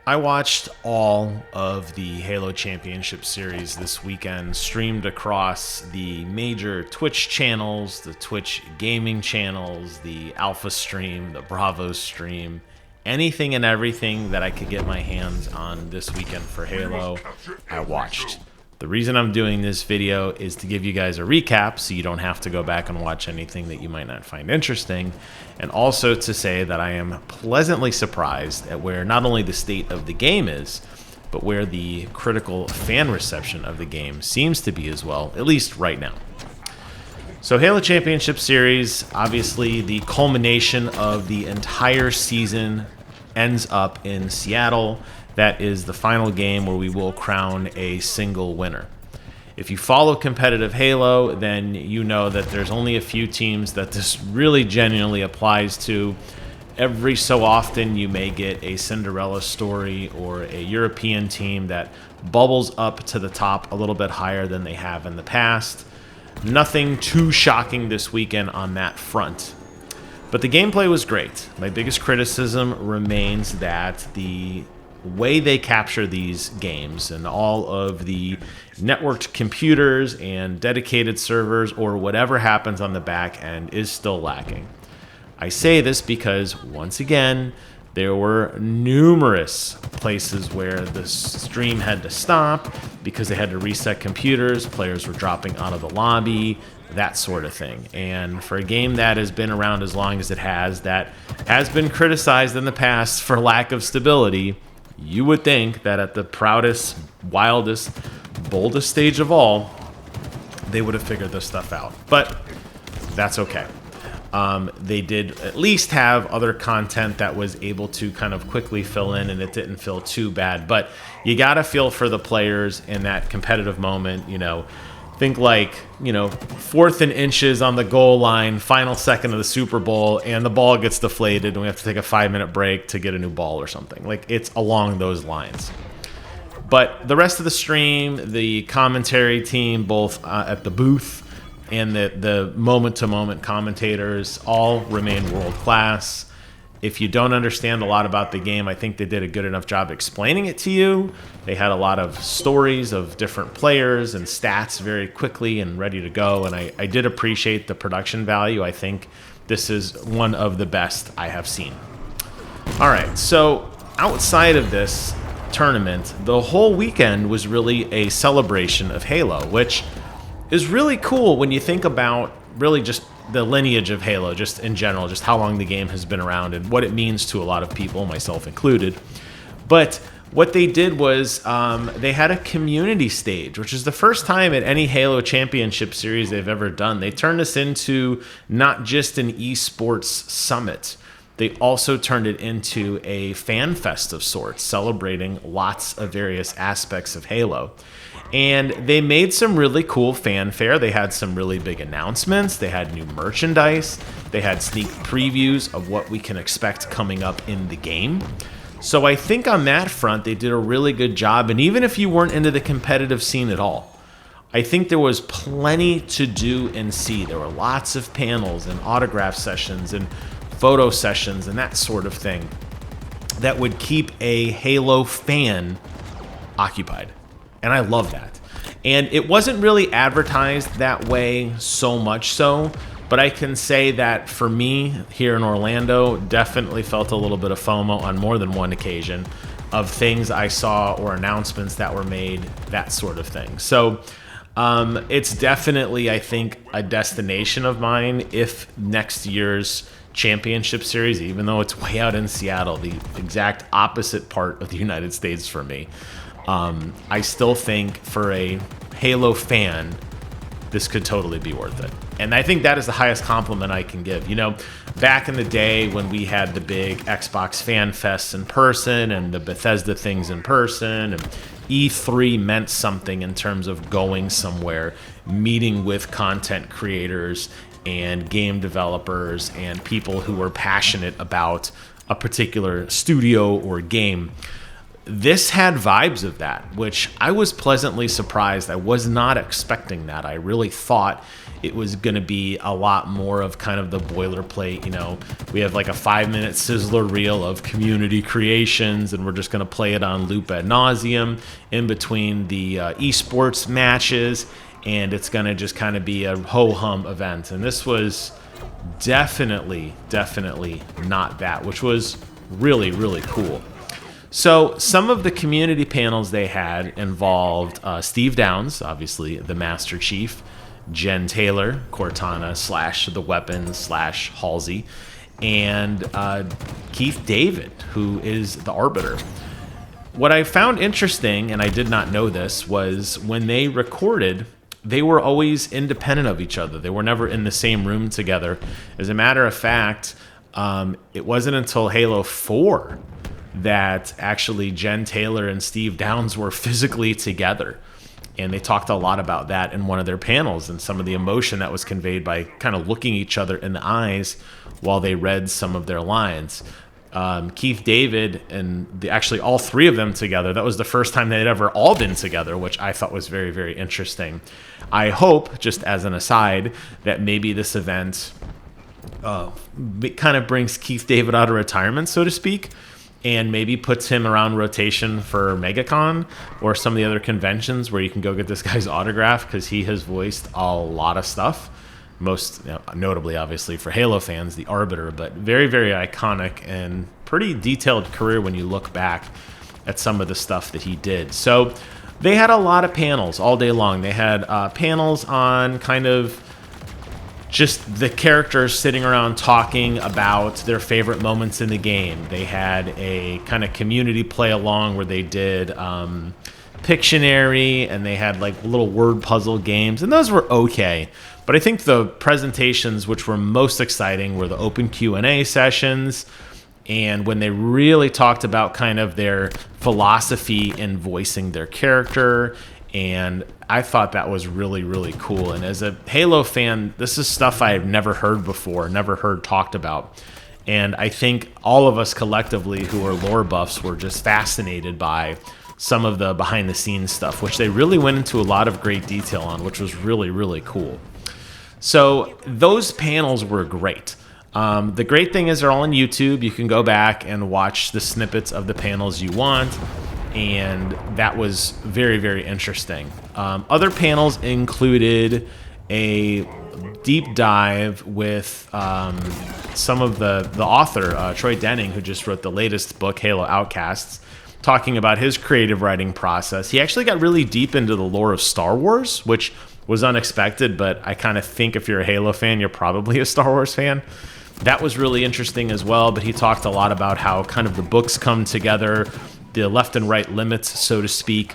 I watched all of the Halo Championship Series this weekend, streamed across the major Twitch channels, the Twitch gaming channels, the Alpha stream, the Bravo stream, anything and everything that I could get my hands on this weekend for Halo, I watched. The reason I'm doing this video is to give you guys a recap so you don't have to go back and watch anything that you might not find interesting, and also to say that I am pleasantly surprised at where not only the state of the game is, but where the critical fan reception of the game seems to be as well, at least right now. So Halo Championship Series, obviously the culmination of the entire season ends up in Seattle. That is the final game where we will crown a single winner. If you follow competitive Halo, then you know that there's only a few teams that this really genuinely applies to. Every so often you may get a Cinderella story or a European team that bubbles up to the top a little bit higher than they have in the past. Nothing too shocking this weekend on that front. But the gameplay was great. My biggest criticism remains that the way they capture these games and all of the networked computers and dedicated servers or whatever happens on the back end is still lacking. I say this because, once again, there were numerous places where the stream had to stop because they had to reset computers, players were dropping out of the lobby, that sort of thing. And for a game that has been around as long as it has, that has been criticized in the past for lack of stability, you would think that at the proudest, wildest, boldest stage of all, they would have figured this stuff out. But that's okay. They did at least have other content that was able to kind of quickly fill in, and it didn't feel too bad. But you got to feel for the players in that competitive moment, you know. Think like, 4th and inches on the goal line, final second of the Super Bowl, and the ball gets deflated, and we have to take a 5-minute break to get a new ball or something. Like, it's along those lines. But the rest of the stream, the commentary team, both at the booth and the moment-to-moment commentators, all remain world-class. If you don't understand a lot about the game, I think they did a good enough job explaining it to you. They had a lot of stories of different players and stats very quickly and ready to go, and I did appreciate the production value. I think this is one of the best I have seen. All right, so outside of this tournament, the whole weekend was really a celebration of Halo, which is really cool when you think about really just the lineage of Halo, just in general, just how long the game has been around and what it means to a lot of people, myself included. But what they did was they had a community stage, which is the first time at any Halo Championship Series they've ever done. They turned this into not just an esports summit. They also turned it into a fan fest of sorts, celebrating lots of various aspects of Halo. And they made some really cool fanfare. They had some really big announcements. They had new merchandise. They had sneak previews of what we can expect coming up in the game. So I think on that front, they did a really good job. And even if you weren't into the competitive scene at all, I think there was plenty to do and see. There were lots of panels and autograph sessions and photo sessions and that sort of thing that would keep a Halo fan occupied. And I love that. And it wasn't really advertised that way so much so, but I can say that for me here in Orlando, definitely felt a little bit of FOMO on more than one occasion of things I saw or announcements that were made, that sort of thing. So it's definitely, I think, a destination of mine if next year's Championship Series, even though it's way out in Seattle, the exact opposite part of the United States for me, I still think for a Halo fan, this could totally be worth it. And I think that is the highest compliment I can give. Back in the day when we had the big Xbox Fan Fests in person and the Bethesda things in person, and E3 meant something in terms of going somewhere, meeting with content creators and game developers and people who were passionate about a particular studio or game. this had vibes of that, which I was pleasantly surprised. I was not expecting that. I really thought it was going to be a lot more of kind of the boilerplate. You know, we have like a 5-minute sizzler reel of community creations, and we're just going to play it on loop ad nauseum in between the esports matches, and it's going to just kind of be a ho-hum event. And this was definitely not that, which was really, really cool. So some of the community panels they had involved Steve Downs, obviously the Master Chief, Jen Taylor, Cortana / The Weapons / Halsey, and Keith David, who is the Arbiter. What I found interesting, and I did not know this, was when they recorded, they were always independent of each other. They were never in the same room together. As a matter of fact, it wasn't until Halo 4 that actually Jen Taylor and Steve Downs were physically together. And they talked a lot about that in one of their panels and some of the emotion that was conveyed by kind of looking each other in the eyes while they read some of their lines. Keith David and actually all three of them together, that was the first time they'd ever all been together, which I thought was very, very interesting. I hope, just as an aside, that maybe this event kind of brings Keith David out of retirement, so to speak, and maybe puts him around rotation for MegaCon or some of the other conventions where you can go get this guy's autograph, because he has voiced a lot of stuff, most notably, obviously, for Halo fans, the Arbiter, but very, very iconic and pretty detailed career when you look back at some of the stuff that he did. So they had a lot of panels all day long. They had panels on kind of just the characters sitting around talking about their favorite moments in the game. They had a kind of community play along where they did Pictionary, and they had like little word puzzle games, and those were okay. But I think the presentations which were most exciting were the open Q&A sessions, and when they really talked about kind of their philosophy in voicing their character. And I thought that was really, really cool. And as a Halo fan, this is stuff I've never heard before, never heard talked about. And I think all of us collectively who are lore buffs were just fascinated by some of the behind the scenes stuff, which they really went into a lot of great detail on, which was really, really cool. So those panels were great. The great thing is they're all on YouTube. You can go back and watch the snippets of the panels you want. And that was very, very interesting. Other panels included a deep dive with some of the author, Troy Denning, who just wrote the latest book, Halo Outcasts, talking about his creative writing process. He actually got really deep into the lore of Star Wars, which was unexpected, but I kind of think if you're a Halo fan, you're probably a Star Wars fan. That was really interesting as well, but he talked a lot about how kind of the books come together, the left and right limits, so to speak,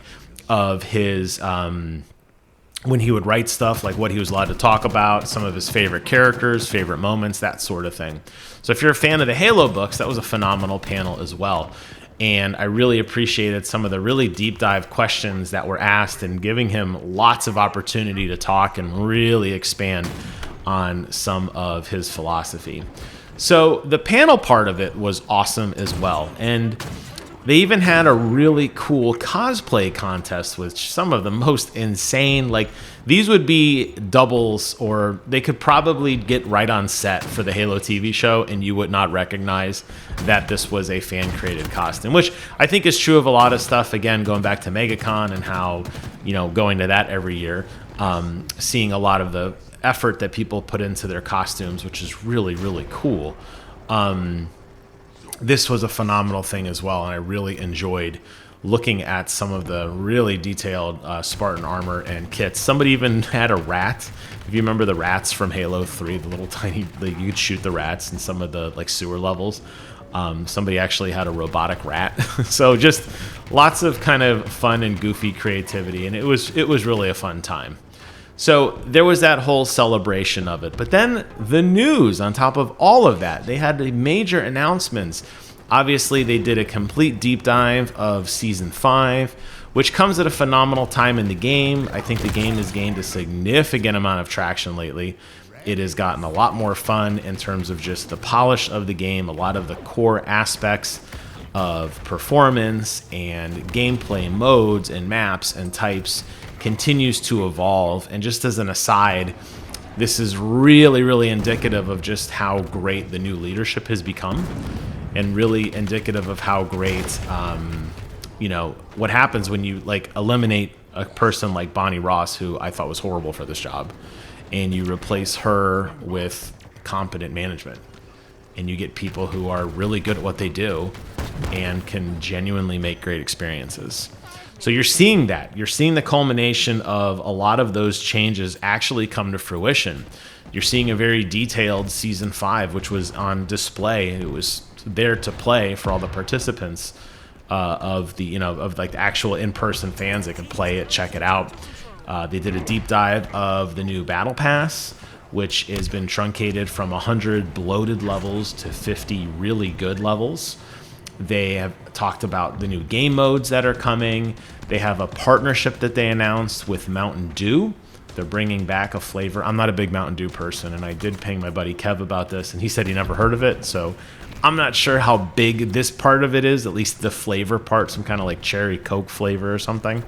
of his when he would write stuff, like what he was allowed to talk about, some of his favorite characters, favorite moments, that sort of thing. So if you're a fan of the Halo books, that was a phenomenal panel as well. And I really appreciated some of the really deep dive questions that were asked and giving him lots of opportunity to talk and really expand on some of his philosophy. So the panel part of it was awesome as well. And they even had a really cool cosplay contest with some of the most insane, like these would be doubles, or they could probably get right on set for the Halo TV show and you would not recognize that this was a fan created costume, which I think is true of a lot of stuff. Again, going back to MegaCon and how, going to that every year, seeing a lot of the effort that people put into their costumes, which is really, really cool. This was a phenomenal thing as well, and I really enjoyed looking at some of the really detailed Spartan armor and kits. Somebody even had a rat. If you remember the rats from Halo 3, the little tiny, you could shoot the rats in some of the sewer levels. Somebody actually had a robotic rat. So just lots of kind of fun and goofy creativity, and it was really a fun time. So there was that whole celebration of it. But then the news on top of all of that, they had the major announcements. Obviously, they did a complete deep dive of Season 5, which comes at a phenomenal time in the game. I think the game has gained a significant amount of traction lately. It has gotten a lot more fun in terms of just the polish of the game, a lot of the core aspects of performance and gameplay modes and maps and types continues to evolve. And just as an aside, this is really, really indicative of just how great the new leadership has become, and really indicative of how great, what happens when you eliminate a person like Bonnie Ross, who I thought was horrible for this job, and you replace her with competent management. And you get people who are really good at what they do and can genuinely make great experiences. So you're seeing that. You're seeing the culmination of a lot of those changes actually come to fruition. You're seeing a very detailed Season 5, which was on display. It was there to play for all the participants of the actual in-person fans that could play it, check it out. They did a deep dive of the new Battle Pass, which has been truncated from 100 bloated levels to 50 really good levels. They have talked about the new game modes that are coming. They have a partnership that they announced with Mountain Dew. They're bringing back a flavor. I'm not a big Mountain Dew person, and I did ping my buddy Kev about this, and he said he never heard of it, so I'm not sure how big this part of it is, at least the flavor part, some kind of like cherry Coke flavor or something.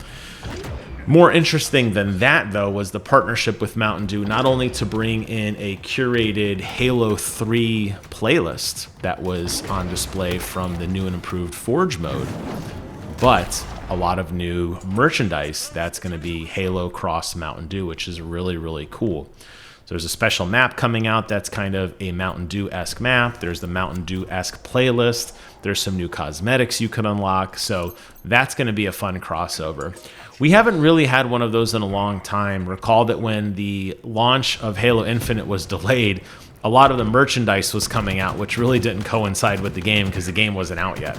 More interesting than that, though, was the partnership with Mountain Dew, not only to bring in a curated Halo 3 playlist that was on display from the new and improved Forge mode, but a lot of new merchandise that's going to be Halo Cross Mountain Dew, which is really, really cool. So there's a special map coming out that's kind of a Mountain Dew-esque map. There's the Mountain Dew-esque playlist. There's some new cosmetics you can unlock. So that's going to be a fun crossover. We haven't really had one of those in a long time. Recall that when the launch of Halo Infinite was delayed, a lot of the merchandise was coming out, which really didn't coincide with the game because the game wasn't out yet.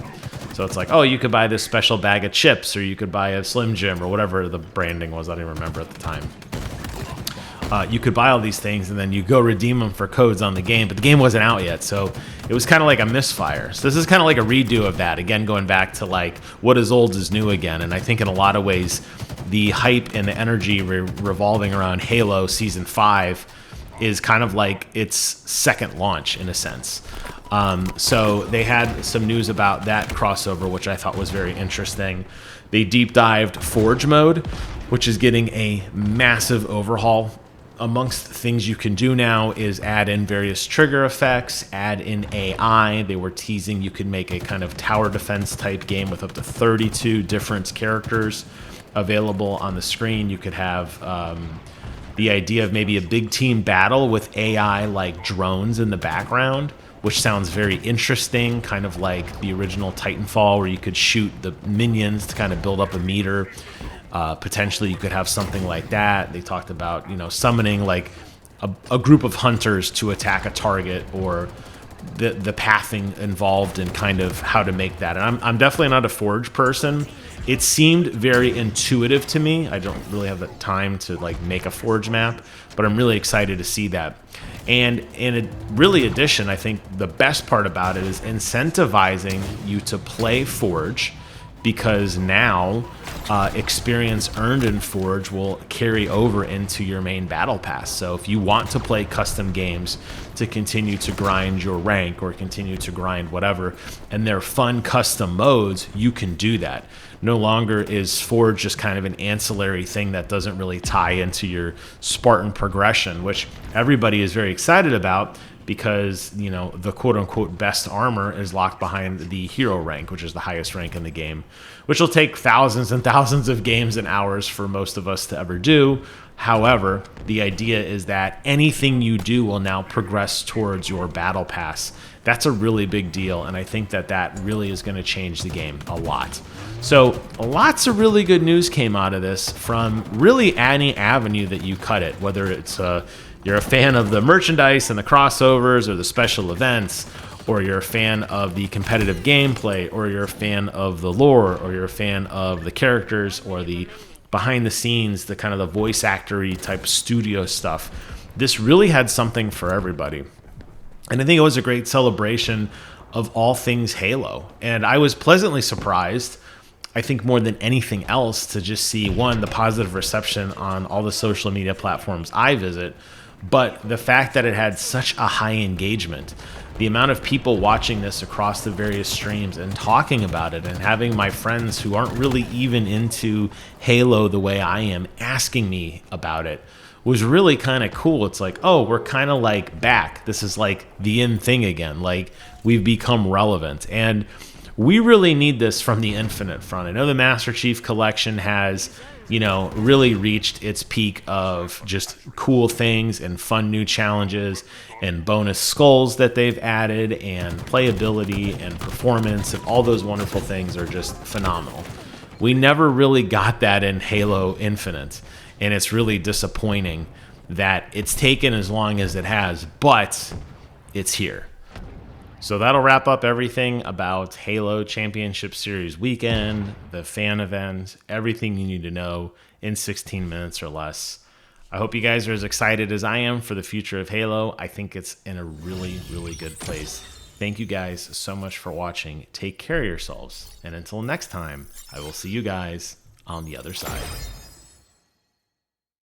So it's like, oh, you could buy this special bag of chips, or you could buy a Slim Jim, or whatever the branding was. I don't even remember at the time. You could buy all these things, and then you go redeem them for codes on the game, but the game wasn't out yet, so it was kind of like a misfire. So this is kind of like a redo of that, again, going back to like what is old is new again. And I think in a lot of ways, the hype and the energy revolving around Halo Season 5 is kind of like its second launch in a sense. So they had some news about that crossover, which I thought was very interesting. They deep dived Forge mode, which is getting a massive overhaul. Amongst things you can do now is add in various trigger effects, add in AI. They were teasing you could make a kind of tower defense type game with up to 32 different characters available on the screen. You could have the idea of maybe a big team battle with AI like drones in the background, which sounds very interesting, kind of like the original Titanfall, where you could shoot the minions to kind of build up a meter. Potentially, you could have something like that. They talked about, summoning like a group of hunters to attack a target, or the pathing involved in kind of how to make that. And I'm definitely not a Forge person. It seemed very intuitive to me. I don't really have the time to like make a Forge map, but I'm really excited to see that. And in addition, I think the best part about it is incentivizing you to play Forge, because now experience earned in Forge will carry over into your main battle pass. So if you want to play custom games to continue to grind your rank or continue to grind whatever, and they're fun custom modes, you can do that. No longer is Forge just kind of an ancillary thing that doesn't really tie into your Spartan progression, which everybody is very excited about, because the quote-unquote best armor is locked behind the hero rank, which is the highest rank in the game, which will take thousands and thousands of games and hours for most of us to ever do. However, the idea is that anything you do will now progress towards your battle pass. That's a really big deal, and I think that really is going to change the game a lot. So lots of really good news came out of this from really any avenue that you cut it, whether it's you're a fan of the merchandise and the crossovers or the special events, or you're a fan of the competitive gameplay, or you're a fan of the lore, or you're a fan of the characters, or the behind the scenes, the kind of the voice actory type studio stuff. This really had something for everybody. And I think it was a great celebration of all things Halo. And I was pleasantly surprised, I think more than anything else, to just see, one, the positive reception on all the social media platforms I visit, but the fact that it had such a high engagement. the amount of people watching this across the various streams and talking about it, and having my friends who aren't really even into Halo the way I am asking me about it was really kind of cool. It's like, oh, we're kind of like back. This is like the in thing again. Like, we've become relevant. And we really need this from the Infinite front. I know the Master Chief Collection has, you know, really reached its peak of just cool things and fun new challenges and bonus skulls that they've added, and playability and performance, and all those wonderful things are just phenomenal. We never really got that in Halo Infinite, and it's really disappointing that it's taken as long as it has, but it's here. So that'll wrap up everything about Halo Championship Series weekend, the fan event, everything you need to know in 16 minutes or less. I hope you guys are as excited as I am for the future of Halo. I think it's in a really, really good place. Thank you guys so much for watching. Take care of yourselves. And until next time, I will see you guys on the other side.